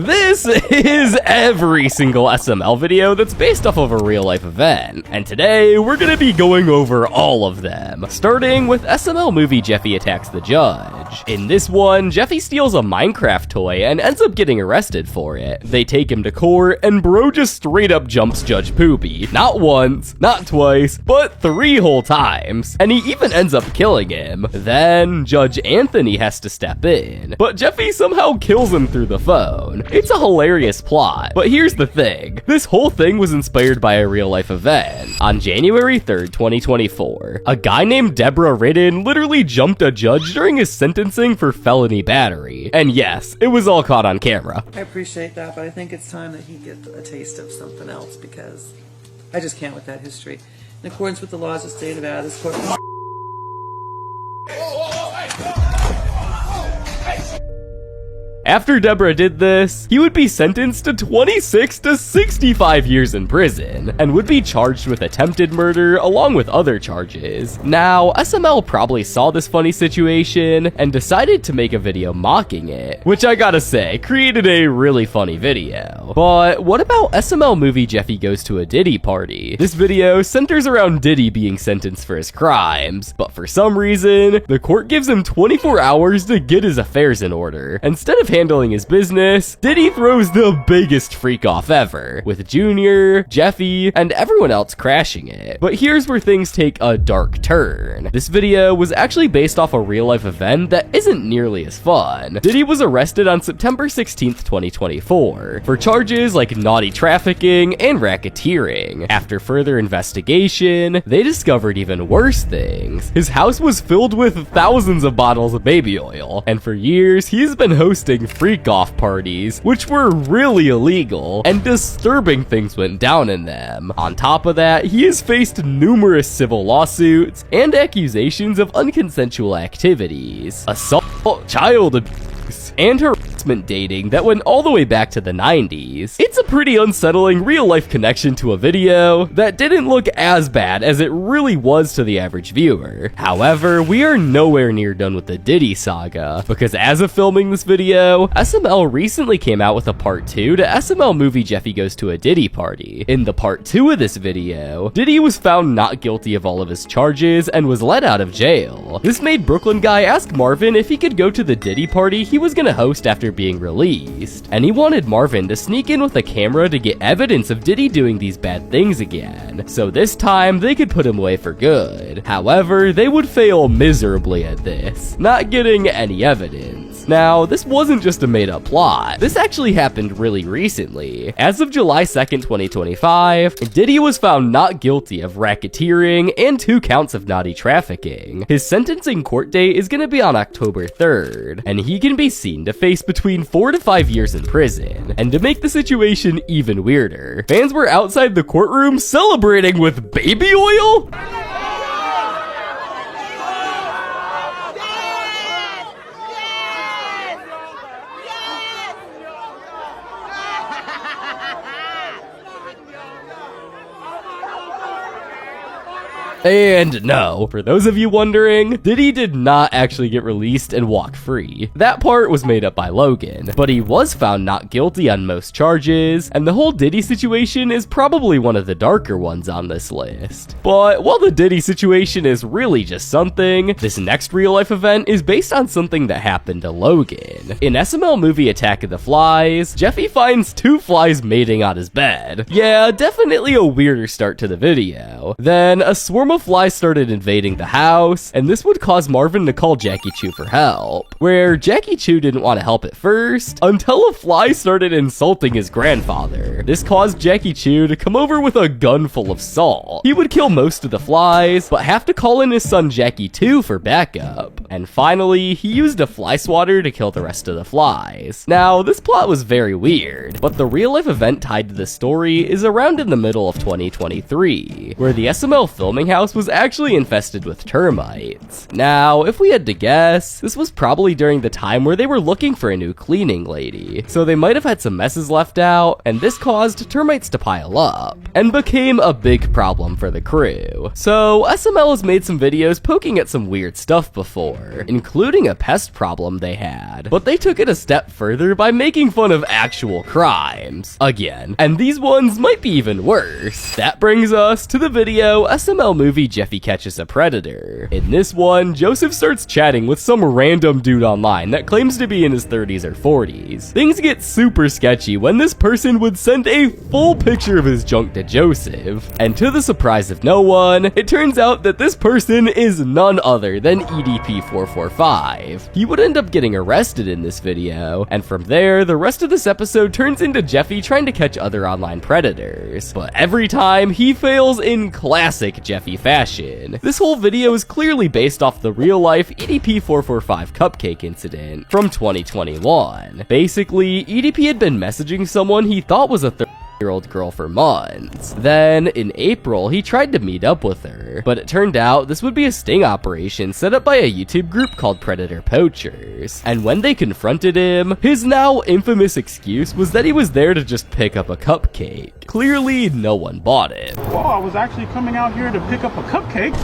This is every single SML video that's based off of a real-life event, and today we're gonna be going over all of them, starting with SML movie Jeffy Attacks the Judge. In this one, Jeffy steals a Minecraft toy and ends up getting arrested for it. They take him to court, and bro just straight up jumps Judge Poopy. Not once, not twice, but 3 whole times, and he even ends up killing him. Then, Judge Anthony has to step in, but Jeffy somehow kills him through the phone. It's a hilarious plot, but here's the thing. This whole thing was inspired by a real-life event. On January 3rd, 2024, a guy named Deborah Ridden literally jumped a judge during his sentencing for felony battery. And yes, it was all caught on camera. I appreciate that, but I think it's time that he get a taste of something else because I just can't with that history. In accordance with the laws of the state of Nevada, this court... After Deborah did this, he would be sentenced to 26 to 65 years in prison, and would be charged with attempted murder along with other charges. Now, SML probably saw this funny situation and decided to make a video mocking it, which I gotta say, created a really funny video. But what about SML movie Jeffy Goes to a Diddy Party? This video centers around Diddy being sentenced for his crimes, but for some reason, the court gives him 24 hours to get his affairs in order. Instead of handling his business, Diddy throws the biggest freak off ever, with Junior, Jeffy, and everyone else crashing it. But here's where things take a dark turn. This video was actually based off a real-life event that isn't nearly as fun. Diddy was arrested on September 16th, 2024, for charges like naughty trafficking and racketeering. After further investigation, they discovered even worse things. His house was filled with thousands of bottles of baby oil, and for years, he's been hosting freak-off parties, which were really illegal, and disturbing things went down in them. On top of that, he has faced numerous civil lawsuits and accusations of unconsensual activities, assault, child abuse, and harassment dating that went all the way back to the 90s. It's a pretty unsettling real-life connection to a video that didn't look as bad as it really was to the average viewer. However, we are nowhere near done with the Diddy saga, because as of filming this video, SML recently came out with a part 2 to SML movie Jeffy Goes to a Diddy Party. In the part 2 of this video, Diddy was found not guilty of all of his charges and was let out of jail. This made Brooklyn guy ask Marvin if he could go to the Diddy party he was gonna host after being released, and he wanted Marvin to sneak in with a camera to get evidence of Diddy doing these bad things again, so this time they could put him away for good. However, they would fail miserably at this, not getting any evidence. Now, this wasn't just a made-up plot. This actually happened really recently. As of July 2nd, 2025, Diddy was found not guilty of racketeering and 2 counts of naughty trafficking. His sentencing court date is gonna be on October 3rd, and he can be seen to face between 4 to 5 years in prison. And to make the situation even weirder, fans were outside the courtroom celebrating with baby oil? And no, for those of you wondering, Diddy did not actually get released and walk free. That part was made up by Logan, but he was found not guilty on most charges, and the whole Diddy situation is probably one of the darker ones on this list. But while the Diddy situation is really just something, this next real-life event is based on something that happened to Logan. In SML movie Attack of the Flies, Jeffy finds 2 flies mating on his bed. Yeah, definitely a weirder start to the video. Then a swarm of flies started invading the house, and this would cause Marvin to call Jackie Chu for help, where Jackie Chu didn't want to help at first, until a fly started insulting his grandfather. This caused Jackie Chu to come over with a gun full of salt. He would kill most of the flies, but have to call in his son Jackie 2 for backup. And finally, he used a fly swatter to kill the rest of the flies. Now, this plot was very weird, but the real-life event tied to the story is around in the middle of 2023, where the SML filming house was actually infested with termites. Now, if we had to guess, this was probably during the time where they were looking for a new cleaning lady, so they might have had some messes left out, and this caused termites to pile up. and became a big problem for the crew. So SML has made some videos poking at some weird stuff before, including a pest problem they had, but they took it a step further by making fun of actual crimes. Again, and these ones might be even worse. That brings us to the video SML movie Jeffy Catches a Predator. In this one, Joseph starts chatting with some random dude online that claims to be in his 30s or 40s. Things get super sketchy when this person would send a full picture of his junk to Joseph. And to the surprise of no one, it turns out that this person is none other than EDP445. He would end up getting arrested in this video, and from there, the rest of this episode turns into Jeffy trying to catch other online predators. But every time, he fails in classic Jeffy fashion. This whole video is clearly based off the real-life EDP445 cupcake incident from 2021. Basically, EDP had been messaging someone he thought was a 30-year-old girl for months. Then, in April, he tried to meet up with her, but it turned out this would be a sting operation set up by a YouTube group called Predator Poachers. And when they confronted him, his now infamous excuse was that he was there to just pick up a cupcake. Clearly, no one bought it. Well, I was actually coming out here to pick up a cupcake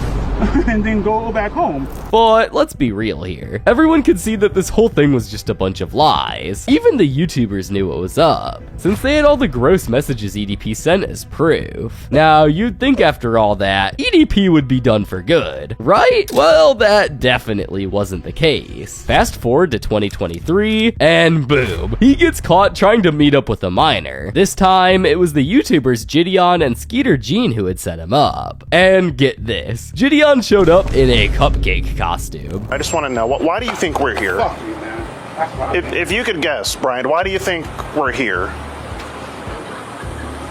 and then go back home. But let's be real here. Everyone could see that this whole thing was just a bunch of lies. Even the YouTubers knew what was up, since they had all the gross messages EDP sent as proof. Now, you'd think after all that, EDP would be done for good, right? Well, that definitely wasn't the case. Fast forward to 2023, and boom, he gets caught trying to meet up with a minor. This time, it was the YouTubers Gideon and Skeeter Jean who had set him up. And get this, Gideon showed up in a cupcake costume. I just want to know, why do you think we're here? Fuck you, man. If you could guess, Brian, why do you think we're here?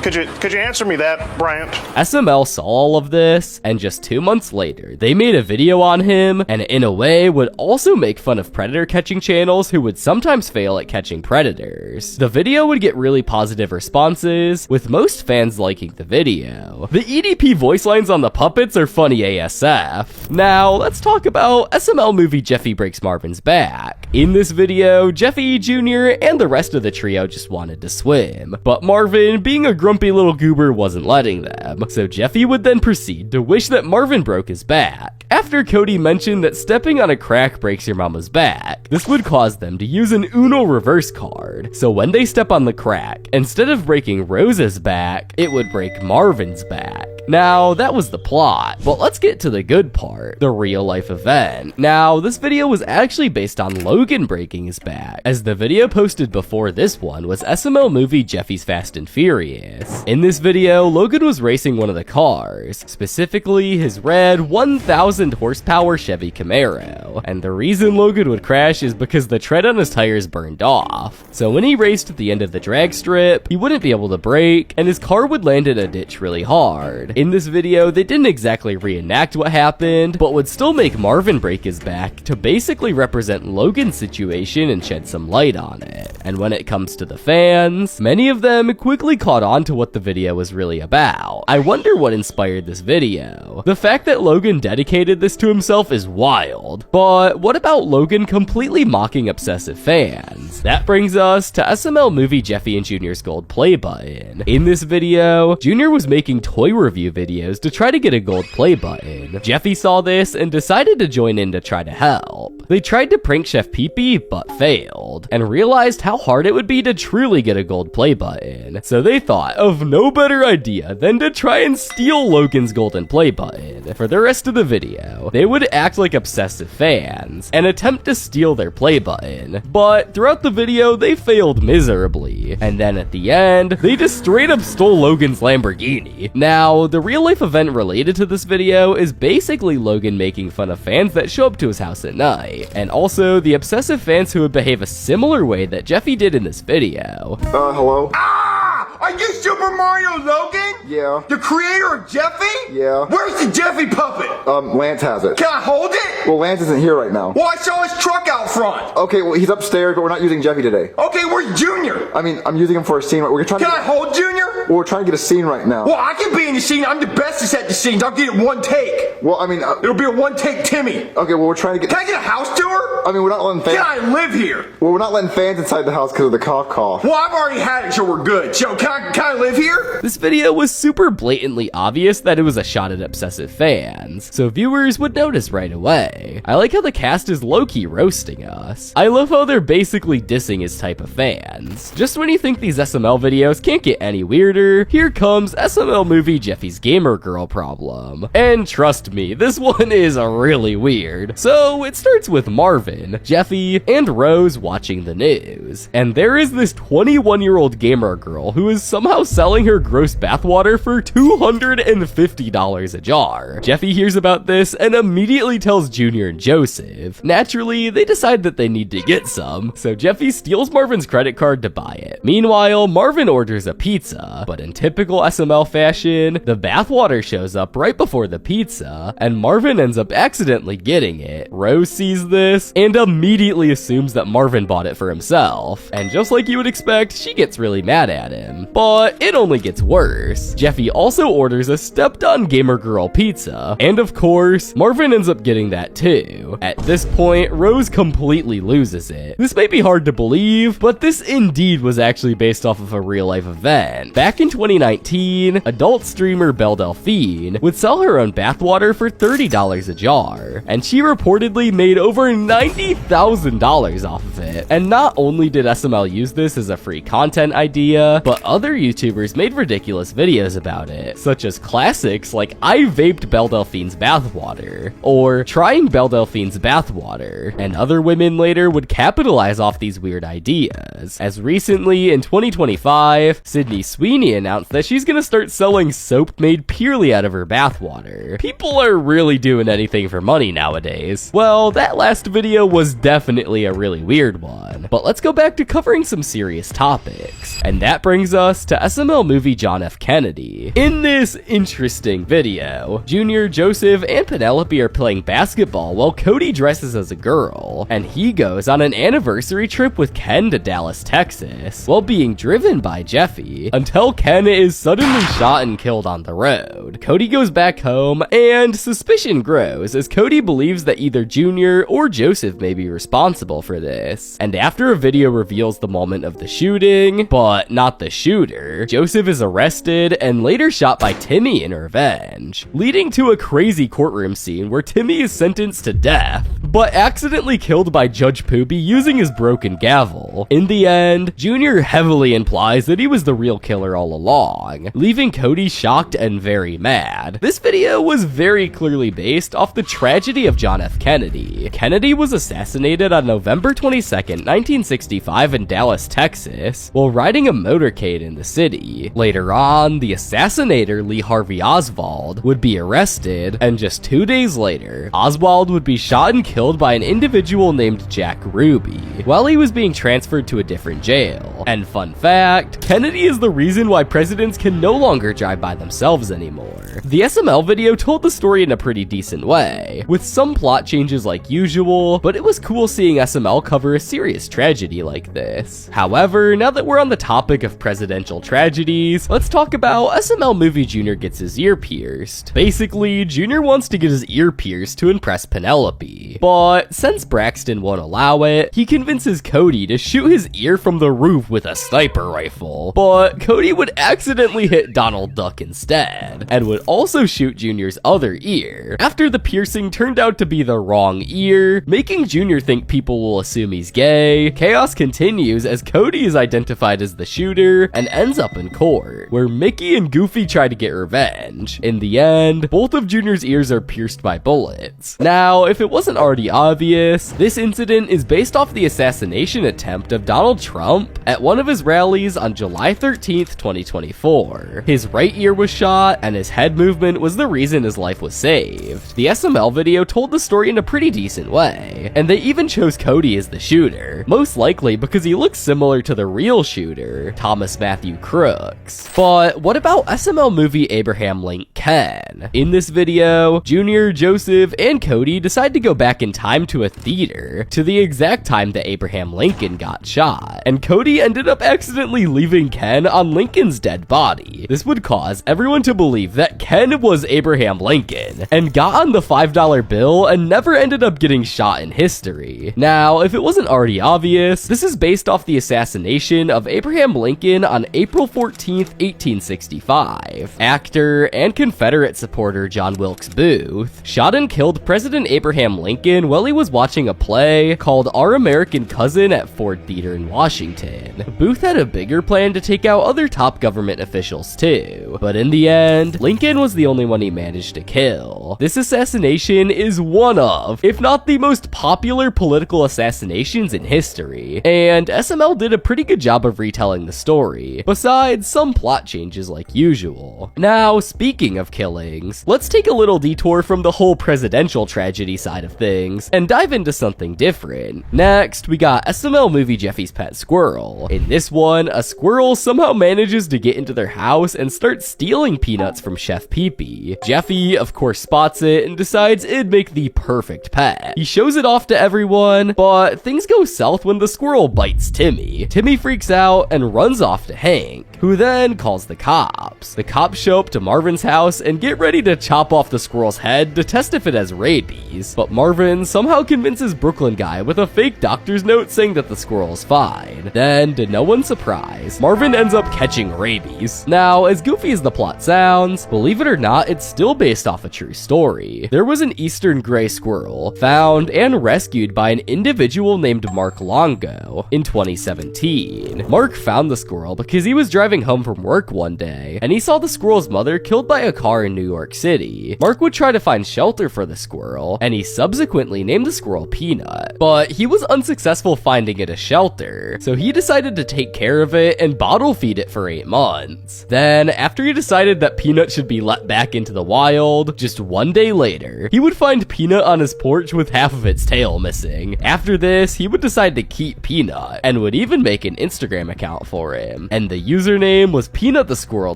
Could you answer me that, Bryant? SML saw all of this, and just 2 months later, they made a video on him, and in a way would also make fun of predator catching channels who would sometimes fail at catching predators. The video would get really positive responses, with most fans liking the video. The EDP voice lines on the puppets are funny ASF. Now, let's talk about SML movie Jeffy Breaks Marvin's Back. In this video, Jeffy Jr. and the rest of the trio just wanted to swim, but Marvin, being a grumpy little goober, wasn't letting them, so Jeffy would then proceed to wish that Marvin broke his back. After Cody mentioned that stepping on a crack breaks your mama's back, this would cause them to use an Uno reverse card, so when they step on the crack, instead of breaking Rose's back, it would break Marvin's back. Now, that was the plot, but let's get to the good part, the real-life event. Now, this video was actually based on Logan breaking his back, as the video posted before this one was SML movie Jeffy's Fast and Furious. In this video, Logan was racing one of the cars, specifically his red 1,000 horsepower Chevy Camaro, and the reason Logan would crash is because the tread on his tires burned off. So when he raced at the end of the drag strip, he wouldn't be able to brake, and his car would land in a ditch really hard. In this video, they didn't exactly reenact what happened, but would still make Marvin break his back to basically represent Logan's situation and shed some light on it. And when it comes to the fans, many of them quickly caught on to what the video was really about. I wonder what inspired this video. The fact that Logan dedicated this to himself is wild, but what about Logan completely mocking obsessive fans? That brings us to SML movie Jeffy and Junior's gold play button. In this video, Junior was making toy review videos to try to get a gold play button. Jeffy saw this and decided to join in to try to help. They tried to prank Chef Pee-Pee, but failed, and realized how hard it would be to truly get a gold play button. So they thought of no better idea than to try and steal Logan's golden play button. For the rest of the video, they would act like obsessive fans and attempt to steal their play button, but throughout the video, they failed miserably. And then at the end, they just straight up stole Logan's Lamborghini. Now, the real life event related to this video is basically Logan making fun of fans that show up to his house at night, and also the obsessive fans who would behave a similar way that Jeffy did in this video. Hello? Are you Super Mario Logan? Yeah. The creator of Jeffy? Yeah. Where's the Jeffy puppet? Lance has it. Can I hold it? Well, Lance isn't here right now. Well, I saw his truck out front. Okay, well, he's upstairs, but we're not using Jeffy today. Okay, where's Junior? I mean, I'm using him for a scene. We're trying Can to... I hold Junior? Well, we're trying to get a scene right now. Well, I can be in the scene. I'm the bestest at the scenes. I'll get it one take. Well, I mean, It'll be a one take Timmy. okay, well, we're trying to get... Can I get a house tour? I mean, we're not letting Can fans... I live here? Well, we're not letting fans inside the house because of the cough. Well, I've already had it, so we're good. So, can I live here? This video was super blatantly obvious that it was a shot at obsessive fans, so viewers would notice right away. I like how the cast is low-key roasting us. I love how they're basically dissing his type of fans. Just when you think these SML videos can't get any weirder, here comes SML movie Jeffy's gamer girl problem. And trust me, this one is really weird. So it starts with Marvin, Jeffy, and Rose watching the news. And there is this 21-year-old gamer girl who is somehow selling her gross bathwater for $250 a jar. Jeffy hears about this and immediately tells Junior and Joseph. Naturally, they decide that they need to get some, so Jeffy steals Marvin's credit card to buy it. Meanwhile, Marvin orders a pizza, but in typical SML fashion, the bathwater shows up right before the pizza, and Marvin ends up accidentally getting it. Rose sees this and immediately assumes that Marvin bought it for himself, and just like you would expect, she gets really mad at him. But it only gets worse. Jeffy also orders a stepped-on gamer girl pizza, and of course, Marvin ends up getting that too. At this point, Rose completely loses it. This may be hard to believe, but this indeed was actually based off of a real-life event. Back in 2019, adult streamer Belle Delphine would sell her own bathwater for $30 a jar, and she reportedly made over $90,000 off of it. And not only did SML use this as a free content idea, but other YouTubers made ridiculous videos about it, such as classics like I vaped Belle Delphine's bathwater, or trying Belle Delphine's bathwater, and other women later would capitalize off these weird ideas. As recently, in 2025, Sydney Sweeney announced that she's gonna start selling soap made purely out of her bathwater. People are really doing anything for money nowadays. Well, that last video was definitely a really weird one, but let's go back to covering some serious topics. And that brings us to SML movie John F. Kennedy. In this interesting video, Junior, Joseph, and Penelope are playing basketball while Cody dresses as a girl, and he goes on an anniversary trip with Ken to Dallas, Texas, while being driven by Jeffy, until Ken is suddenly shot and killed on the road. Cody goes back home, and suspicion grows as Cody believes that either Junior or Joseph may be responsible for this. And after a video reveals the moment of the shooting, but not the shooter, Joseph is arrested and later shot by Timmy in revenge, leading to a crazy courtroom scene where Timmy is sentenced to death, but accidentally killed by Judge Poopy using his broken gavel. In the end, Junior heavily implies that he was the real killer all along, leaving Cody shocked and very mad. This video was very clearly based off the tragedy of John F. Kennedy. Kennedy was assassinated on November 22nd, 1965 in Dallas, Texas, while riding a motorcade in the city. Later on, the assassinator Lee Harvey Oswald would be arrested, and just 2 days later, Oswald would be shot and killed by an individual named Jack Ruby, while he was being transferred to a different jail. And fun fact, Kennedy is the reason why presidents can no longer drive by themselves anymore. The SML video told the story in a pretty decent way, with some plot changes like usual, but it was cool seeing SML cover a serious tragedy like this. However, now that we're on the topic of presidential tragedies, let's talk about SML movie Junior gets his ear pierced. Basically, Junior wants to get his ear pierced to impress Penelope, but since Braxton won't allow it, he convinces Cody to shoot his ear from the roof with a sniper rifle, but Cody would accidentally hit Donald Duck instead, and would also shoot Junior's other ear, after the piercing turned out to be the wrong ear, making Junior think people will assume he's gay. Chaos continues as Cody is identified as the shooter and ends up in court, where Mickey and Goofy try to get revenge. In the end, both of Junior's ears are pierced by bullets. Now, if it wasn't already obvious, this incident is based off the assassination attempt of Donald Trump at one of his rallies on July 13th, 2024. His right ear was shot, and his head movement was the reason his life was saved. The SML video told the story in a pretty decent way, and they even chose Cody as the shooter, most likely because he looks similar to the real shooter, Thomas Matthew Crooks. But what about SML movie Abraham Lincoln? In this video, Junior, Joseph, and Cody decide to go back in time to a theater, to the exact time that Abraham Lincoln got shot, and Cody ends ended up accidentally leaving Ken on Lincoln's dead body. This would cause everyone to believe that Ken was Abraham Lincoln, and got on the $5 bill and never ended up getting shot in history. Now, if it wasn't already obvious, this is based off the assassination of Abraham Lincoln on April 14th, 1865. Actor and Confederate supporter John Wilkes Booth shot and killed President Abraham Lincoln while he was watching a play called Our American Cousin at Ford Theater in Washington. Booth had a bigger plan to take out other top government officials too, but in the end, Lincoln was the only one he managed to kill. This assassination is one of, if not the most popular political assassinations in history, and SML did a pretty good job of retelling the story, besides some plot changes like usual. Now, speaking of killings, let's take a little detour from the whole presidential tragedy side of things and dive into something different. Next, we got SML movie Jeffy's Pet Squirrel. In this one, a squirrel somehow manages to get into their house and start stealing peanuts from Chef Pee-Pee. Jeffy, of course, spots it and decides it'd make the perfect pet. He shows it off to everyone, but things go south when the squirrel bites Timmy. Timmy freaks out and runs off to Hank, who then calls the cops. The cops show up to Marvin's house and get ready to chop off the squirrel's head to test if it has rabies, but Marvin somehow convinces Brooklyn guy with a fake doctor's note saying that the squirrel is fine. Then, to no one's surprise, Marvin ends up catching rabies. Now, as goofy as the plot sounds, believe it or not, it's still based off a true story. There was an eastern gray squirrel found and rescued by an individual named Mark Longo in 2017. Mark found the squirrel because he was driving home from work one day, and he saw the squirrel's mother killed by a car in New York City. Mark would try to find shelter for the squirrel, and he subsequently named the squirrel Peanut, but he was unsuccessful finding it a shelter, so he decided to take care of it and bottle feed it for 8 months. Then, after he decided that Peanut should be let back into the wild, just one day later, he would find Peanut on his porch with half of its tail missing. After this, he would decide to keep Peanut, and would even make an Instagram account for him, and the username was Peanut the Squirrel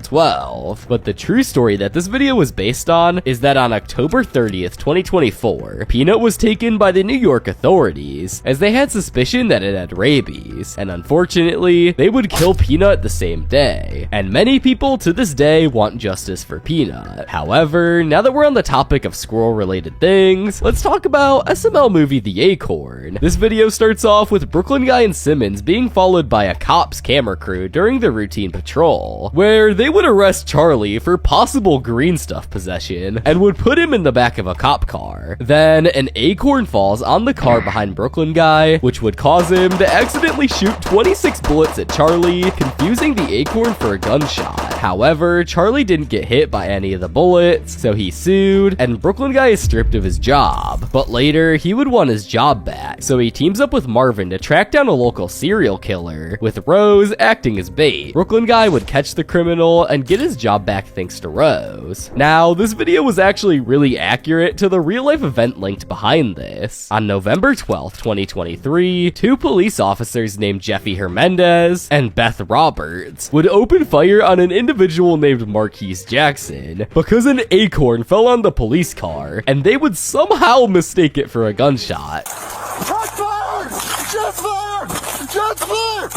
12. But the true story that this video was based on is that on October 30th, 2024, Peanut was taken by the New York authorities, as they had suspicion that it had rabies, and unfortunately, they would kill Peanut the same day, and many people to this day want justice for Peanut. However, now that we're on the topic of squirrel-related things, let's talk about SML movie The Acorn. This video starts off with Brooklyn Guy and Simmons being followed by a cop's camera crew during their routine patrol, where they would arrest Charlie for possible green stuff possession, and would put him in the back of a cop car. Then, an acorn falls on the car behind Brooklyn Guy, which would cause him to accidentally shoot 26 bullets at Charlie, confusing the acorn for a gunshot. However, Charlie didn't get hit by any of the bullets, so he sued, and Brooklyn Guy is stripped of his job. But later, he would want his job back, so he teams up with Marvin to track down a local serial killer, with Rose acting as bait. Brooklyn Guy would catch the criminal and get his job back thanks to Rose. Now, this video was actually really accurate to the real-life event linked behind this. On November 12th, 2023, 2 police officers named Jeffy Hernandez and Beth Roberts would open fire on an individual named Marquise Jackson because an acorn fell on the police car, and they would somehow mistake it for a gunshot. Shots fired! Shots fired! Shots fired!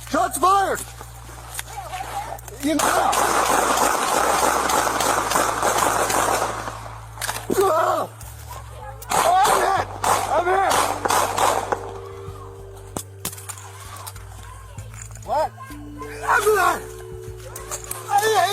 Shots fired! You know. I'm hit! What? I'm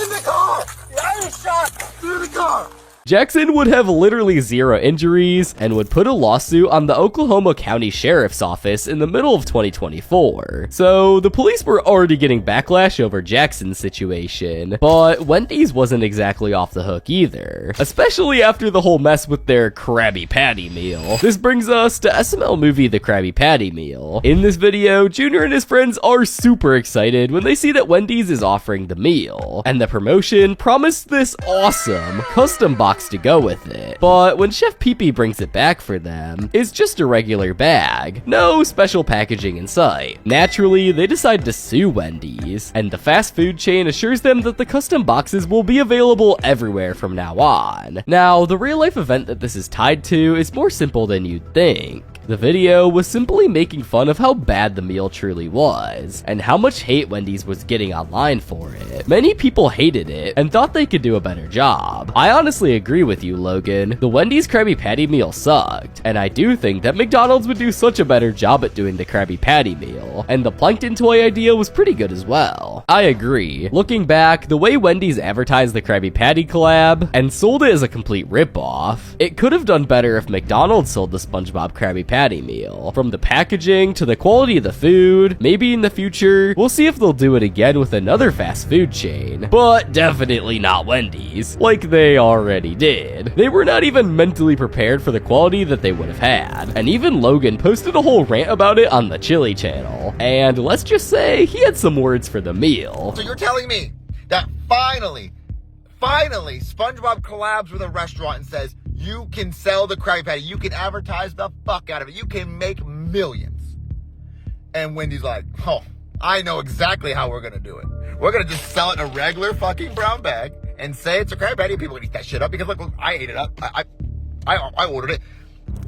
in the car! I was shot through the car! Jackson would have literally 0 injuries and would put a lawsuit on the Oklahoma County Sheriff's Office in the middle of 2024. So the police were already getting backlash over Jackson's situation, but Wendy's wasn't exactly off the hook either, especially after the whole mess with their Krabby Patty meal. This brings us to SML movie The Krabby Patty Meal. In this video, Junior and his friends are super excited when they see that Wendy's is offering the meal, and the promotion promised this awesome custom box to go with it. But when Chef Pee-Pee brings it back for them, it's just a regular bag. No special packaging in sight. Naturally, they decide to sue Wendy's, and the fast food chain assures them that the custom boxes will be available everywhere from now on. Now, the real-life event that this is tied to is more simple than you'd think. The video was simply making fun of how bad the meal truly was, and how much hate Wendy's was getting online for it. Many people hated it, and thought they could do a better job. I honestly agree with you, Logan. The Wendy's Krabby Patty meal sucked, and I do think that McDonald's would do such a better job at doing the Krabby Patty meal, and the Plankton toy idea was pretty good as well. I agree. Looking back, the way Wendy's advertised the Krabby Patty collab, and sold it as a complete ripoff, it could have done better if McDonald's sold the SpongeBob Krabby Patty meal. From the packaging to the quality of the food, maybe in the future, we'll see if they'll do it again with another fast food chain, but definitely not Wendy's, like they already did. They were not even mentally prepared for the quality that they would have had, and even Logan posted a whole rant about it on the Chili channel, and let's just say he had some words for the meal. So you're telling me that finally, SpongeBob collabs with a restaurant and says, you can sell the Krabby Patty, you can advertise the fuck out of it, you can make millions. And Wendy's like, oh, I know exactly how we're gonna do it. We're gonna just sell it in a regular fucking brown bag and say it's a Krabby Patty. People are gonna eat that shit up because look, I ate it up. I ordered it.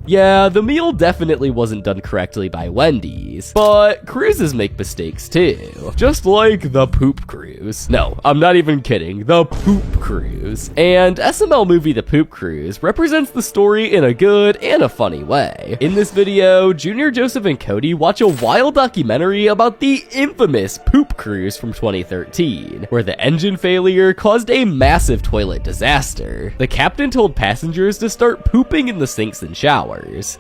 Yeah, the meal definitely wasn't done correctly by Wendy's, but cruises make mistakes too. Just like the Poop Cruise. No, I'm not even kidding, the Poop Cruise. And SML movie The Poop Cruise represents the story in a good and a funny way. In this video, Junior, Joseph, and Cody watch a wild documentary about the infamous Poop Cruise from 2013, where the engine failure caused a massive toilet disaster. The captain told passengers to start pooping in the sinks and showers.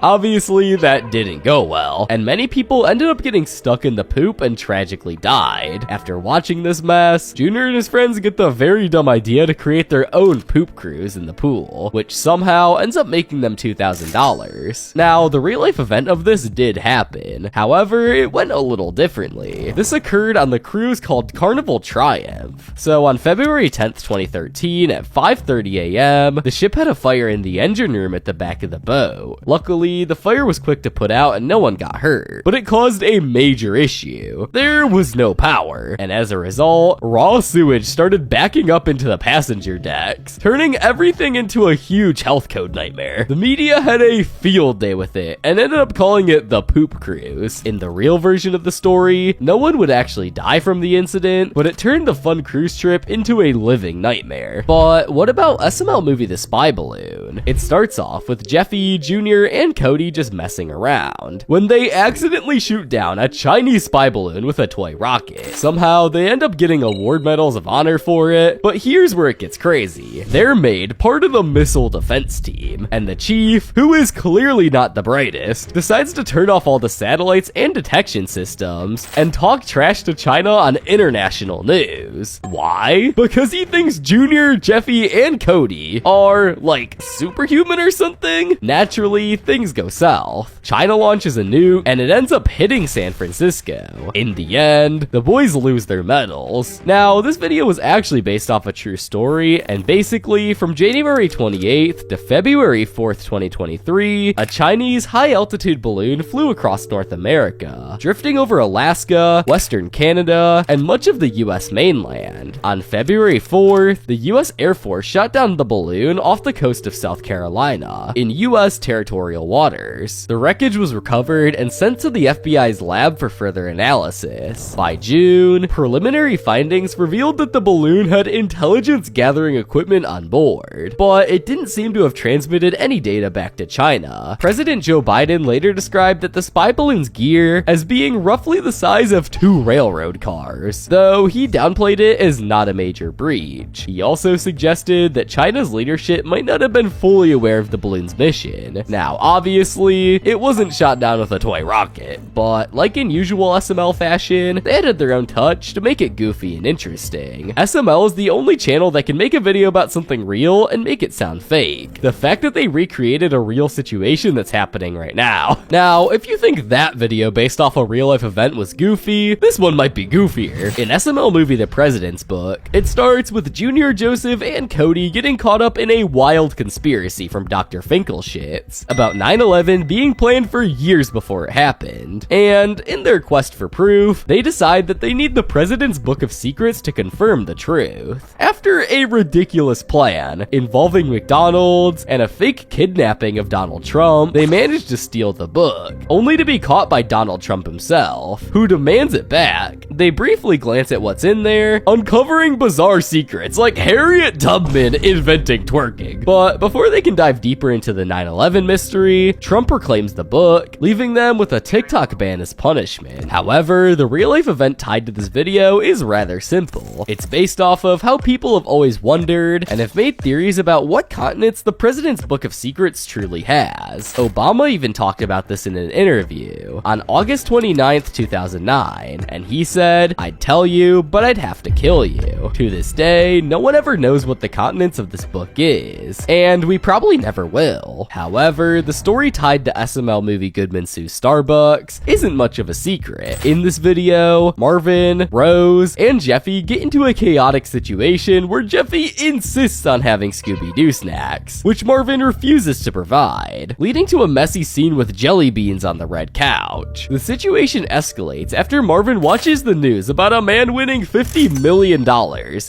Obviously, that didn't go well, and many people ended up getting stuck in the poop and tragically died. After watching this mess, Junior and his friends get the very dumb idea to create their own poop cruise in the pool, which somehow ends up making them $2,000. Now, the real-life event of this did happen, however, it went a little differently. This occurred on the cruise called Carnival Triumph. So on February 10th, 2013, at 5:30 a.m., the ship had a fire in the engine room at the back of the boat. Luckily, the fire was quick to put out and no one got hurt, but it caused a major issue. There was no power, and as a result, raw sewage started backing up into the passenger decks, turning everything into a huge health code nightmare. The media had a field day with it, and ended up calling it the Poop Cruise. In the real version of the story, no one would actually die from the incident, but it turned the fun cruise trip into a living nightmare. But what about SML movie The Spy Balloon? It starts off with Jeffy, Junior, and Cody just messing around, when they accidentally shoot down a Chinese spy balloon with a toy rocket. Somehow, they end up getting award medals of honor for it, but here's where it gets crazy. They're made part of the missile defense team, and the chief, who is clearly not the brightest, decides to turn off all the satellites and detection systems, and talk trash to China on international news. Why? Because he thinks Junior, Jeffy, and Cody are, like, superhuman or something? Naturally, things go south. China launches a nuke, and it ends up hitting San Francisco. In the end, the boys lose their medals. Now, this video was actually based off a true story, and basically, from January 28th to February 4th, 2023, a Chinese high-altitude balloon flew across North America, drifting over Alaska, Western Canada, and much of the US mainland. On February 4th, the US Air Force shot down the balloon off the coast of South Carolina, in US territorial waters. The wreckage was recovered and sent to the FBI's lab for further analysis. By June, preliminary findings revealed that the balloon had intelligence gathering equipment on board, but it didn't seem to have transmitted any data back to China. President Joe Biden later described that the spy balloon's gear as being roughly the size of 2 railroad cars, though he downplayed it as not a major breach. He also suggested that China's leadership might not have been fully aware of the balloon's mission. Now, obviously, it wasn't shot down with a toy rocket, but like in usual SML fashion, they added their own touch to make it goofy and interesting. SML is the only channel that can make a video about something real and make it sound fake. The fact that they recreated a real situation that's happening right now. Now, if you think that video based off a real-life event was goofy, this one might be goofier. In SML movie The President's Book, it starts with Junior, Joseph, and Cody getting caught up in a wild conspiracy from Dr. Finkelshitz, about 9/11 being planned for years before it happened. And in their quest for proof, they decide that they need the president's book of secrets to confirm the truth. After a ridiculous plan involving McDonald's and a fake kidnapping of Donald Trump, they manage to steal the book, only to be caught by Donald Trump himself, who demands it back. They briefly glance at what's in there, uncovering bizarre secrets like Harriet Tubman inventing twerking. But before they can dive deeper into the 9/11 mystery, Trump reclaims the book, leaving them with a TikTok ban as punishment. However, the real-life event tied to this video is rather simple. It's based off of how people have always wondered and have made theories about what continents the president's book of secrets truly has. Obama even talked about this in an interview on August 29th, 2009, and he said, "I'd tell you, but I'd have to kill you." To this day, no one ever knows what the continents of this book is, and we probably never will. However, the story tied to SML movie Goodman Sues Starbucks isn't much of a secret. In this video, Marvin, Rose, and Jeffy get into a chaotic situation where Jeffy insists on having Scooby-Doo snacks, which Marvin refuses to provide, leading to a messy scene with jelly beans on the red couch. The situation escalates after Marvin watches the news about a man winning $50 million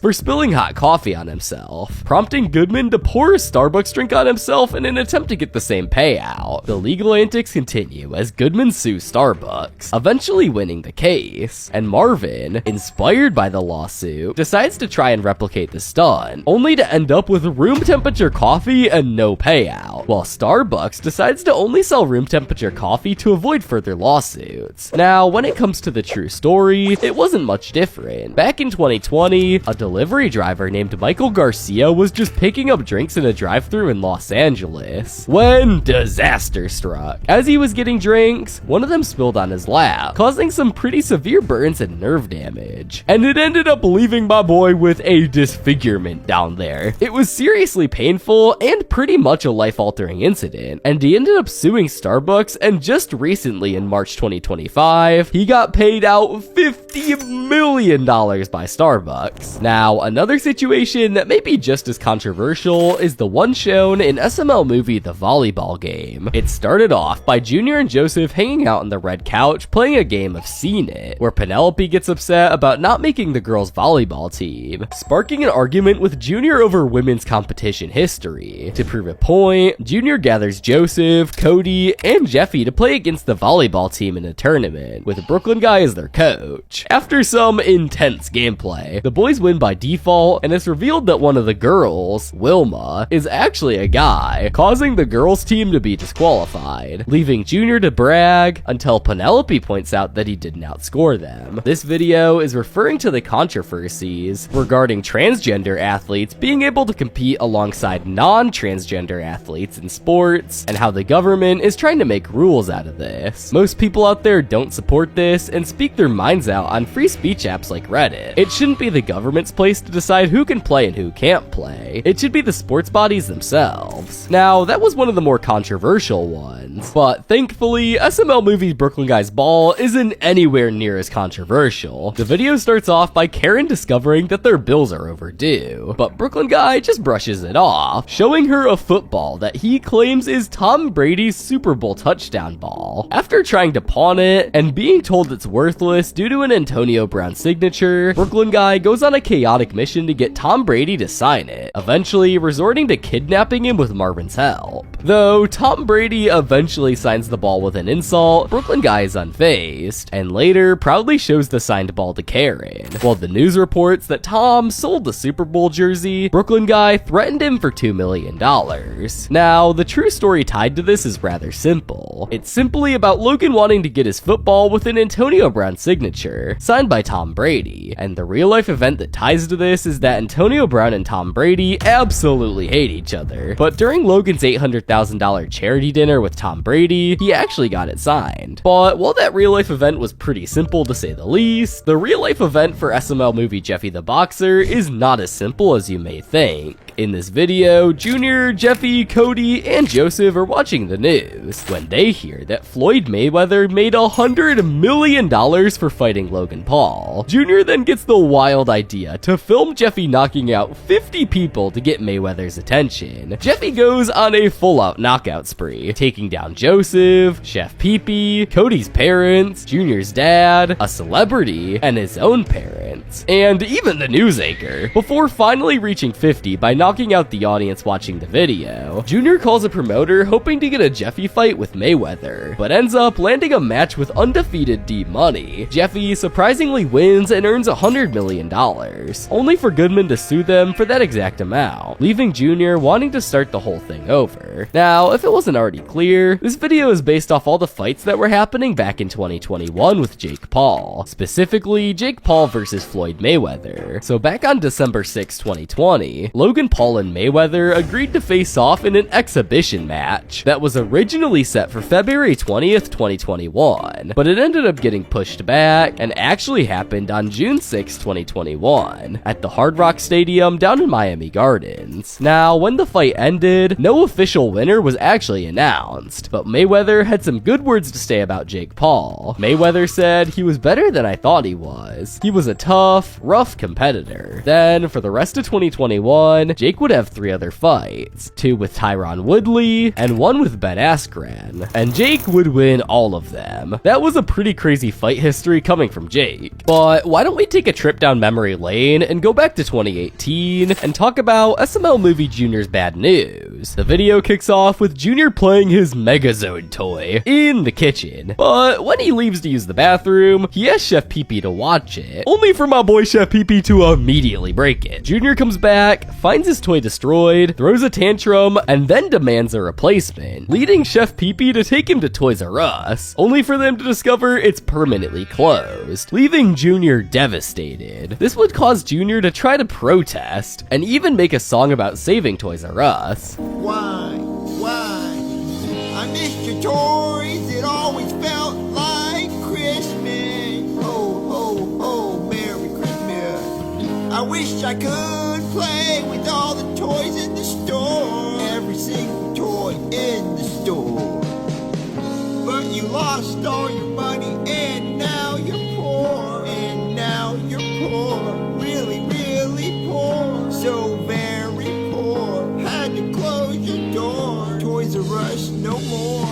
for spilling hot coffee on himself, prompting Goodman to pour a Starbucks drink on himself in an attempt to get the same payout. The legal antics continue as Goodman sues Starbucks, eventually winning the case, and Marvin, inspired by the lawsuit, decides to try and replicate the stunt, only to end up with room temperature coffee and no payout, while Starbucks decides to only sell room temperature coffee to avoid further lawsuits. Now, when it comes to the true story, it wasn't much different. Back in 2020, a delivery driver named Michael Garcia was just picking up drinks in a drive-thru in Los Angeles when disaster struck. As he was getting drinks, one of them spilled on his lap, causing some pretty severe burns and nerve damage, and it ended up leaving my boy with a disfigurement down there. It was seriously painful and pretty much a life-altering incident, and he ended up suing Starbucks, and just recently in March 2025, he got paid out $50 million by Starbucks. Now, another situation that may be just as controversial is the one shown in SML movie The Volleyball Game. It started off by Junior and Joseph hanging out on the red couch playing a game of Seen It, where Penelope gets upset about not making the girls' volleyball team, sparking an argument with Junior over women's competition history. To prove a point, Junior gathers Joseph, Cody, and Jeffy to play against the volleyball team in a tournament, with Brooklyn Guy as their coach. After some intense gameplay, the boys win by default, and it's revealed that one of the girls, Wilma, is actually a guy, causing the girls' team to be disqualified, leaving Junior to brag until Penelope points out that he didn't outscore them. This video is referring to the controversies regarding transgender athletes being able to compete alongside non-transgender athletes in sports, and how the government is trying to make rules out of this. Most people out there don't support this and speak their minds out on free speech apps like Reddit. It shouldn't be the government's place to decide who can play and who can't play. It should be the sports bodies themselves. Now, that was one of the more controversial ones, but thankfully, SML movie Brooklyn Guy's Ball isn't anywhere near as controversial. The video starts off by Karen discovering that their bills are overdue, but Brooklyn Guy just brushes it off, showing her a football that he claims is Tom Brady's Super Bowl touchdown ball. After trying to pawn it and being told it's worthless due to an Antonio Brown signature, Brooklyn Guy goes on a chaotic mission to get Tom Brady to sign it, eventually resorting to kidnapping him with Marvin's help. Though Tom Brady eventually signs the ball with an insult, Brooklyn Guy is unfazed, and later proudly shows the signed ball to Karen. While the news reports that Tom sold the Super Bowl jersey, Brooklyn Guy threatened him for $2 million. Now, the true story tied to this is rather simple. It's simply about Logan wanting to get his football with an Antonio Brown signature, signed by Tom Brady, and the real-life event that ties to this is that Antonio Brown and Tom Brady absolutely hate each other, but during Logan's $800,000 charity dinner with Tom Brady, he actually got it signed. But while that real-life event was pretty simple to say the least, the real-life event for SML movie Jeffy the Boxer is not as simple as you may think. In this video, Junior, Jeffy, Cody, and Joseph are watching the news when they hear that Floyd Mayweather made $100 million for fighting Logan Paul. Junior then gets the wild idea to film Jeffy knocking out 50 people to get Mayweather's attention. Jeffy goes on a full-out knockout spree, taking down Joseph, Chef Pee-Pee, Cody's parents, Junior's dad, a celebrity, and his own parents, and even the news anchor, before finally reaching 50 by knocking out the audience watching the video. Junior calls a promoter hoping to get a Jeffy fight with Mayweather, but ends up landing a match with undefeated D-Money. Jeffy surprisingly wins and earns $100 million, only for Goodman to sue them for that exact amount, leaving Junior wanting to start the whole thing over. Now, if it wasn't already clear, this video is based off all the fights that were happening back in 2021 with Jake Paul, specifically Jake Paul versus Floyd Mayweather. So back on December 6, 2020, Logan Paul and Mayweather agreed to face off in an exhibition match that was originally set for February 20th, 2021, but it ended up getting pushed back and actually happened on June 6, 2021, at the Hard Rock Stadium down in Miami Gardens. Now, when the fight ended, no official winner was actually announced, but Mayweather had some good words to say about Jake Paul. Mayweather said, "He was better than I thought he was. He was a tough, rough competitor." Then, for the rest of 2021, Jake would have 3 other fights, 2 with Tyron Woodley, and 1 with Ben Askren, and Jake would win all of them. That was a pretty crazy fight history coming from Jake. But why don't we take a trip down memory lane and go back to 2018 and talk about SML movie Junior's bad news. The video kicks off with Junior playing his Megazord toy in the kitchen, but when he leaves to use the bathroom, he asks Chef Pee-Pee to watch it, only for my boy Chef Pee-Pee to immediately break it. Junior comes back, finds his toy destroyed, throws a tantrum, and then demands a replacement, leading Chef Pee-Pee to take him to Toys R Us, only for them to discover it's permanently closed, leaving Junior devastated. This would cause Junior to try to protest, and even make a song about saving Toys R Us. Why? I missed your toys, it always felt like Christmas. Oh, Merry Christmas. I wish I could play with all the toys in the store. Every single toy in the store. But you lost all your money and now you're poor. And now you're poor. Really, really poor. So very poor. Had to close your door. Toys R Us no more.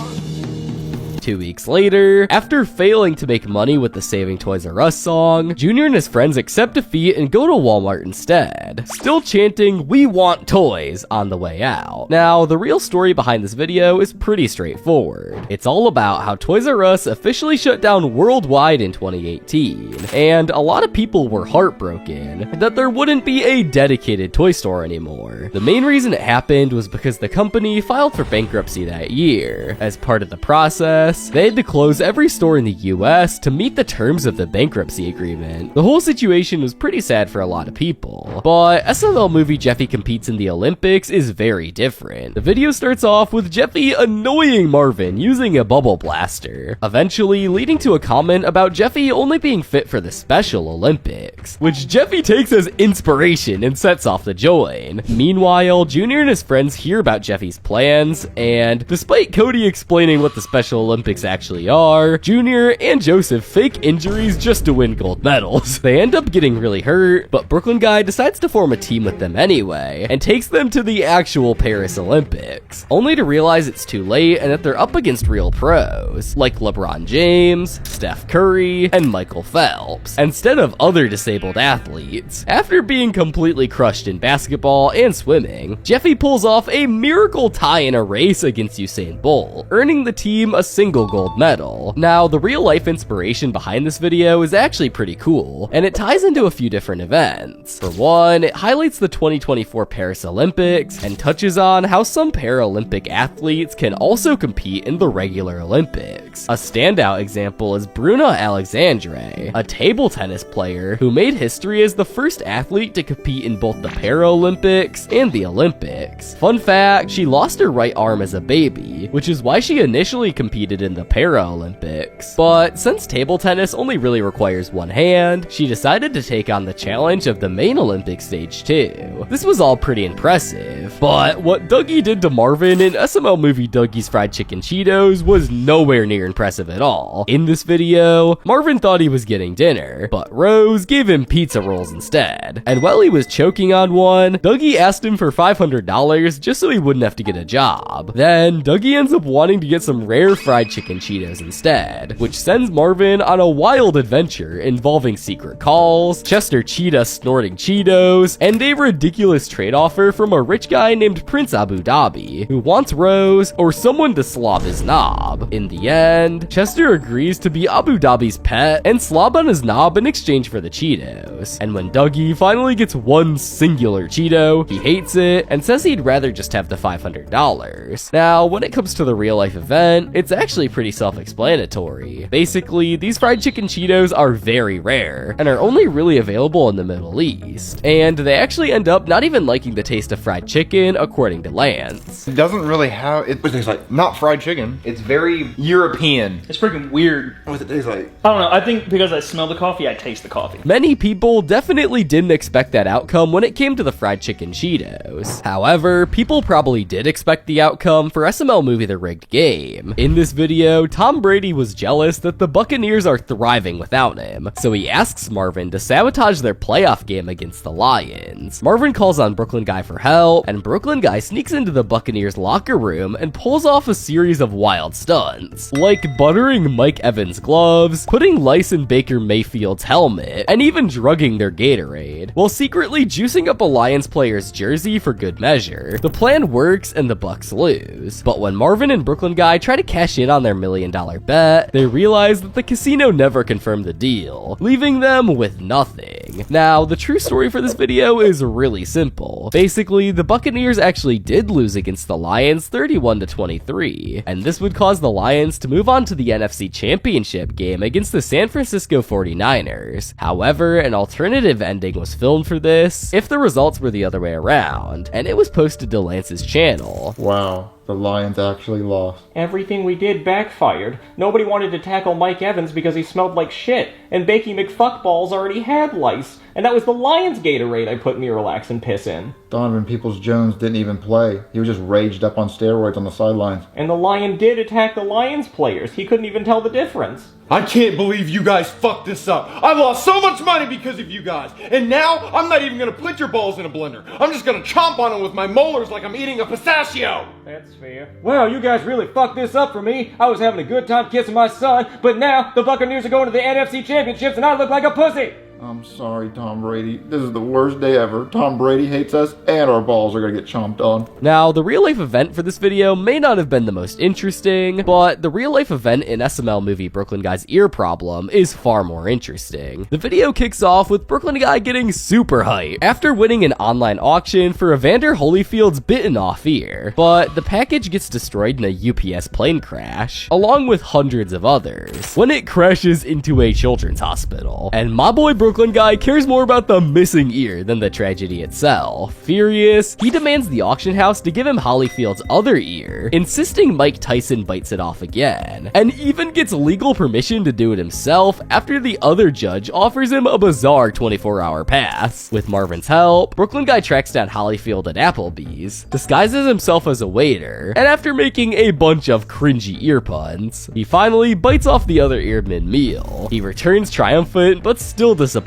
2 weeks later, after failing to make money with the Saving Toys R Us song, Junior and his friends accept defeat and go to Walmart instead, still chanting "We want toys" on the way out. Now, the real story behind this video is pretty straightforward. It's all about how Toys R Us officially shut down worldwide in 2018, and a lot of people were heartbroken that there wouldn't be a dedicated toy store anymore. The main reason it happened was because the company filed for bankruptcy that year. As part of the process, they had to close every store in the US to meet the terms of the bankruptcy agreement. The whole situation was pretty sad for a lot of people, but SML movie Jeffy Competes in the Olympics is very different. The video starts off with Jeffy annoying Marvin using a bubble blaster, eventually leading to a comment about Jeffy only being fit for the Special Olympics, which Jeffy takes as inspiration and sets off the join. Meanwhile, Junior and his friends hear about Jeffy's plans, and despite Cody explaining what the Special Olympics actually are, Junior and Joseph fake injuries just to win gold medals. They end up getting really hurt, but Brooklyn Guy decides to form a team with them anyway, and takes them to the actual Paris Olympics, only to realize it's too late and that they're up against real pros, like LeBron James, Steph Curry, and Michael Phelps, instead of other disabled athletes. After being completely crushed in basketball and swimming, Jeffy pulls off a miracle tie in a race against Usain Bolt, earning the team a single gold medal. Now, the real life inspiration behind this video is actually pretty cool, and it ties into a few different events. For one, it highlights the 2024 Paris Olympics and touches on how some Paralympic athletes can also compete in the regular Olympics. Olympics. A standout example is Bruna Alexandre, a table tennis player who made history as the first athlete to compete in both the Paralympics and the Olympics. Fun fact, she lost her right arm as a baby, which is why she initially competed in the Paralympics. But since table tennis only really requires one hand, she decided to take on the challenge of the main Olympic stage too. This was all pretty impressive, but what Dougie did to Marvin in SML movie Dougie's Fried Chicken Cheetos was nowhere near impressive at all. In this video, Marvin thought he was getting dinner, but Rose gave him pizza rolls instead. And while he was choking on one, Dougie asked him for $500 just so he wouldn't have to get a job. Then Dougie ends up wanting to get some rare fried chicken Cheetos instead, which sends Marvin on a wild adventure involving secret calls, Chester Cheetah snorting Cheetos, and a ridiculous trade offer from a rich guy named Prince Abu Dhabi, who wants Rose or someone to slob his knob. In the end, Chester agrees to be Abu Dhabi's pet and slob on his knob in exchange for the Cheetos. And when Dougie finally gets one singular Cheeto, he hates it and says he'd rather just have the $500. Now, when it comes to the real life event, it's actually pretty self-explanatory. Basically, these fried chicken Cheetos are very rare and are only really available in the Middle East. And they actually end up not even liking the taste of fried chicken, according to Lance. It doesn't really have, it tastes like not fried chicken. It's very European. It's freaking weird. What it tastes like? I don't know. I think because I smell the coffee, I taste the coffee. Many people definitely didn't expect that outcome when it came to the fried chicken Cheetos. However, people probably did expect the outcome for SML movie The Rigged Game. In this video, Tom Brady was jealous that the Buccaneers are thriving without him, so he asks Marvin to sabotage their playoff game against the Lions. Marvin calls on Brooklyn Guy for help, and Brooklyn Guy sneaks into the Buccaneers locker room and pulls off a series of wild stunts, like buttering Mike Evans' gloves, putting lice in Baker Mayfield's helmet, and even drugging their Gatorade, while secretly juicing up a Lions player's jersey for good measure. The plan works and the Bucks lose, but when Marvin and Brooklyn Guy try to cash in on their $1 million bet, they realize that the casino never confirmed the deal, leaving them with nothing. Now, the true story for this video is really simple. Basically, the Buccaneers actually did lose against the Lions 31-23, and this would cause the Lions to move on to the NFC Championship game against the San Francisco 49ers. However, an alternative ending was filmed for this if the results were the other way around, and it was posted to Lance's channel. Wow, the Lions actually lost. Everything we did backfired. Nobody wanted to tackle Mike Evans because he smelled like shit, and Bakey McFuckballs already had lice, and that was the Lions Gatorade I put Miralax and piss in. Donovan Peoples-Jones didn't even play. He was just raged up on steroids on the sidelines. And the Lion did attack the Lions players. He couldn't even tell the difference. I can't believe you guys fucked this up. I lost so much money because of you guys. And now, I'm not even gonna put your balls in a blender. I'm just gonna chomp on them with my molars like I'm eating a pistachio. That's fair. Well, you guys really fucked this up for me. I was having a good time kissing my son, but now the Buccaneers are going to the NFC Championships and I look like a pussy. I'm sorry, Tom Brady. This is the worst day ever. Tom Brady hates us, and our balls are gonna get chomped on. Now, the real-life event for this video may not have been the most interesting, but the real-life event in SML movie Brooklyn Guy's ear problem is far more interesting. The video kicks off with Brooklyn Guy getting super hyped after winning an online auction for Evander Holyfield's bitten off ear, but the package gets destroyed in a UPS plane crash, along with hundreds of others, when it crashes into a children's hospital, and my boy Brooklyn Guy cares more about the missing ear than the tragedy itself. Furious, he demands the auction house to give him Holyfield's other ear, insisting Mike Tyson bites it off again, and even gets legal permission to do it himself after the other judge offers him a bizarre 24-hour pass. With Marvin's help, Brooklyn Guy tracks down Holyfield at Applebee's, disguises himself as a waiter, and after making a bunch of cringy ear puns, he finally bites off the other ear mid-meal. He returns triumphant, but still disappointed,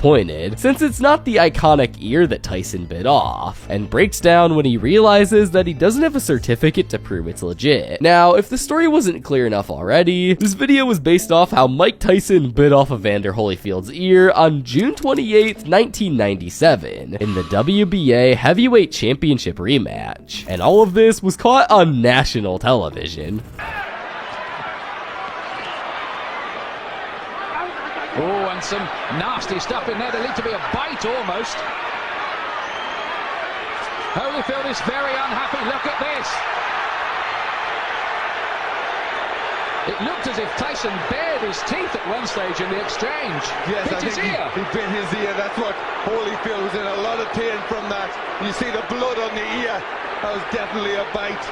since it's not the iconic ear that Tyson bit off, and breaks down when he realizes that he doesn't have a certificate to prove it's legit. Now, if the story wasn't clear enough already, this video was based off how Mike Tyson bit off Evander Holyfield's ear on June 28th, 1997, in the WBA Heavyweight Championship rematch, and all of this was caught on national television. Oh, and some nasty stuff in there. There needs to be a bite almost. Holyfield is very unhappy. Look at this. It looked as if Tyson bared his teeth at one stage in the exchange. Yes, Bit I his think ear. he bit his ear. That's what Holyfield was in a lot of pain from that. You see the blood on the ear. That was definitely a bite.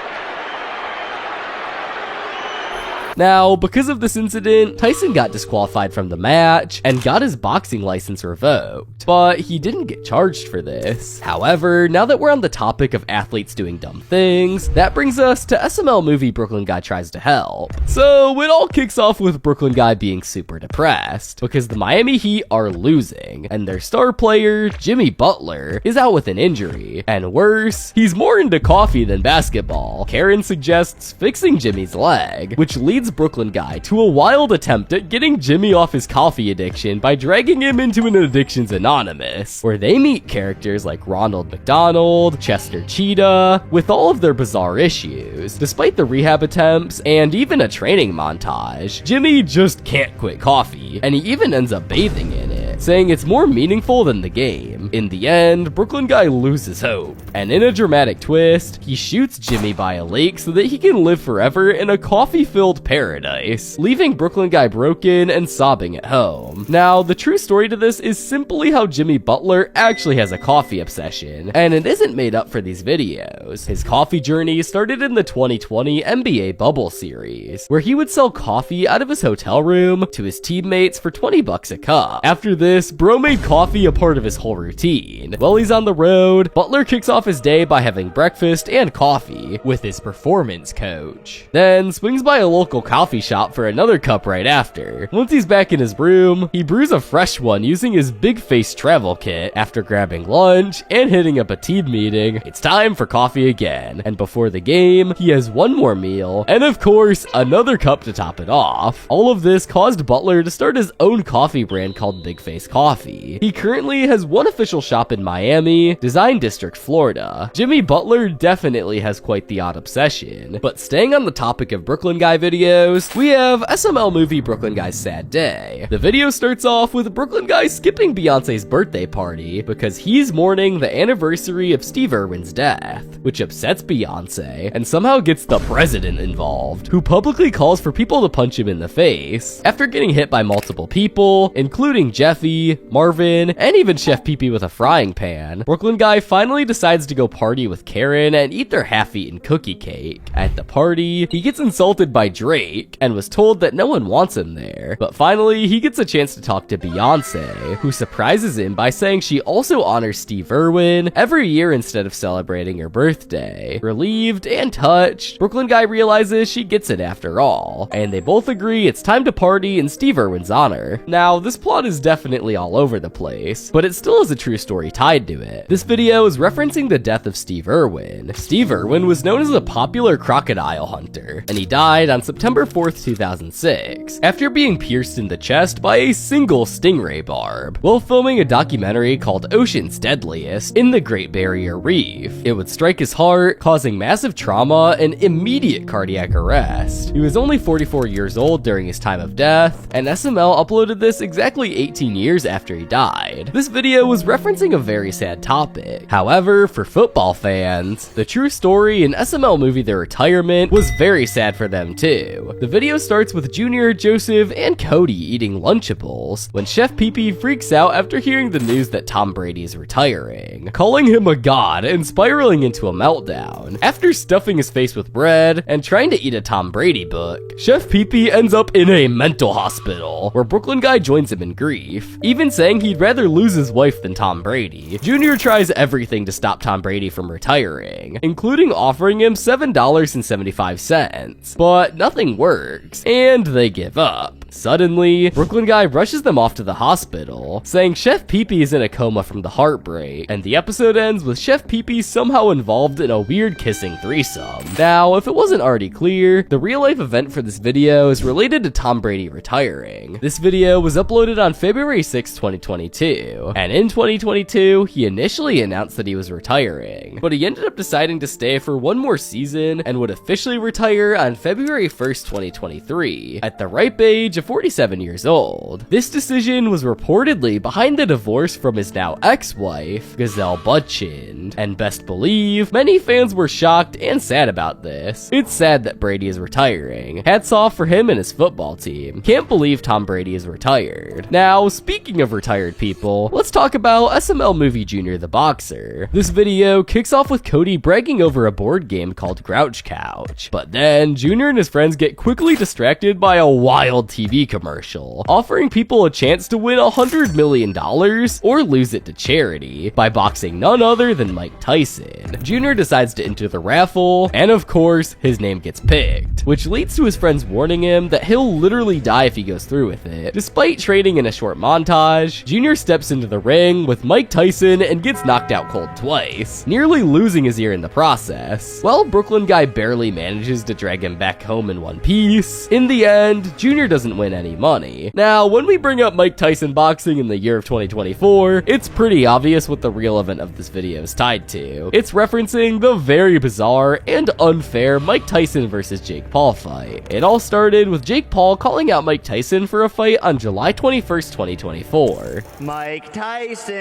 Now, because of this incident, Tyson got disqualified from the match and got his boxing license revoked, but he didn't get charged for this. However, now that we're on the topic of athletes doing dumb things, that brings us to SML movie Brooklyn Guy Tries to Help. So it all kicks off with Brooklyn Guy being super depressed because the Miami Heat are losing and their star player, Jimmy Butler, is out with an injury. And worse, he's more into coffee than basketball. Karen suggests fixing Jimmy's leg, which leads Brooklyn Guy to a wild attempt at getting Jimmy off his coffee addiction by dragging him into an Addictions Anonymous, where they meet characters like Ronald McDonald, Chester Cheetah, with all of their bizarre issues. Despite the rehab attempts and even a training montage, Jimmy just can't quit coffee, and he even ends up bathing in it, saying it's more meaningful than the game. In the end, Brooklyn Guy loses hope, and in a dramatic twist, he shoots Jimmy by a lake so that he can live forever in a coffee-filled paradise, leaving Brooklyn Guy broken and sobbing at home. Now, the true story to this is simply how Jimmy Butler actually has a coffee obsession, and it isn't made up for these videos. His coffee journey started in the 2020 NBA Bubble series, where he would sell coffee out of his hotel room to his teammates for 20 bucks a cup. After this, bro made coffee a part of his whole routine. While he's on the road, Butler kicks off his day by having breakfast and coffee with his performance coach, then swings by a local coffee shop for another cup right after. Once he's back in his room, he brews a fresh one using his big face travel kit. After grabbing lunch and hitting up a team meeting, it's time for coffee again. And before the game, he has one more meal, and of course, another cup to top it off. All of this caused Butler to start his own coffee brand called Big Face Coffee. He currently has one official shop in Miami, Design District, Florida. Jimmy Butler definitely has quite the odd obsession. But staying on the topic of Brooklyn Guy videos, we have SML movie Brooklyn Guy's Sad Day. The video starts off with Brooklyn Guy skipping Beyonce's birthday party because he's mourning the anniversary of Steve Irwin's death, which upsets Beyonce and somehow gets the president involved, who publicly calls for people to punch him in the face. After getting hit by multiple people, including Jeffy, Marvin, and even Chef Pee Pee with a frying pan, Brooklyn Guy finally decides to go party with Karen and eat their half-eaten cookie cake. At the party, he gets insulted by Drake and was told that no one wants him there. But finally, he gets a chance to talk to Beyonce, who surprises him by saying she also honors Steve Irwin every year instead of celebrating her birthday. Relieved and touched, Brooklyn Guy realizes she gets it after all, and they both agree it's time to party in Steve Irwin's honor. Now, this plot is definitely all over the place, but it still has a true story tied to it. This video is referencing the death of Steve Irwin. Steve Irwin was known as a popular crocodile hunter, and he died on September 4th, 2006, after being pierced in the chest by a single stingray barb while filming a documentary called Ocean's Deadliest in the Great Barrier Reef. It would strike his heart, causing massive trauma and immediate cardiac arrest. He was only 44 years old during his time of death, and SML uploaded this exactly 18 years after he died. This video was referencing a very sad topic. However, for football fans, the true story in SML movie The Retirement was very sad for them too. The video starts with Junior, Joseph, and Cody eating Lunchables when Chef Pee Pee freaks out after hearing the news that Tom Brady is retiring, calling him a god and spiraling into a meltdown. After stuffing his face with bread and trying to eat a Tom Brady book, Chef Pee Pee ends up in a mental hospital, where Brooklyn Guy joins him in grief, even saying he'd rather lose his wife than Tom Brady. Junior tries everything to stop Tom Brady from retiring, including offering him $7.75, but nothing works, and they give up. Suddenly, Brooklyn Guy rushes them off to the hospital, saying Chef Pee Pee is in a coma from the heartbreak, and the episode ends with Chef Pee Pee somehow involved in a weird kissing threesome. Now, if it wasn't already clear, the real-life event for this video is related to Tom Brady retiring. This video was uploaded on February 6, 2022, and in 2022, he initially announced that he was retiring, but he ended up deciding to stay for one more season and would officially retire on February 1st, 2023, at the ripe age of of 47 years old. This decision was reportedly behind the divorce from his now ex-wife, Gisele Bündchen, and best believe, many fans were shocked and sad about this. It's sad that Brady is retiring. Hats off for him and his football team. Can't believe Tom Brady is retired. Now, speaking of retired people, let's talk about SML movie Junior the Boxer. This video kicks off with Cody bragging over a board game called Grouch Couch, but then Junior and his friends get quickly distracted by a wild TV commercial, offering people a chance to win $100 million or lose it to charity by boxing none other than Mike Tyson. Junior decides to enter the raffle, and of course, his name gets picked, which leads to his friends warning him that he'll literally die if he goes through with it. Despite trading in a short montage, Junior steps into the ring with Mike Tyson and gets knocked out cold twice, nearly losing his ear in the process. While Brooklyn guy barely manages to drag him back home in one piece, in the end, Junior doesn't win any money. Now, when we bring up Mike Tyson boxing in the year of 2024, it's pretty obvious what the real event of this video is tied to. It's referencing the very bizarre and unfair Mike Tyson versus Jake Paul fight. It all started with Jake Paul calling out Mike Tyson for a fight on July 21st, 2024. Mike Tyson,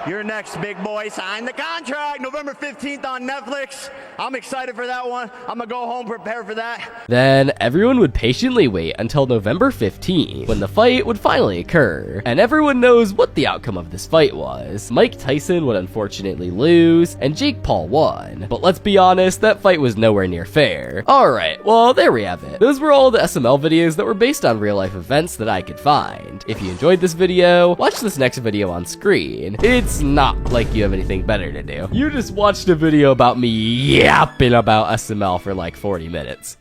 you're next, big boy. Sign the contract November 15th on Netflix. I'm excited for that one. I'm gonna go home, prepare for that. Then everyone would patiently wait until November 15th, when the fight would finally occur. And everyone knows what the outcome of this fight was. Mike Tyson would unfortunately lose, and Jake Paul won. But let's be honest, that fight was nowhere near fair. Alright, well, there we have it. Those were all the SML videos that were based on real life events that I could find. If you enjoyed this video, watch this next video on screen. It's not like you have anything better to do. You just watched a video about me yapping about SML for like 40 minutes.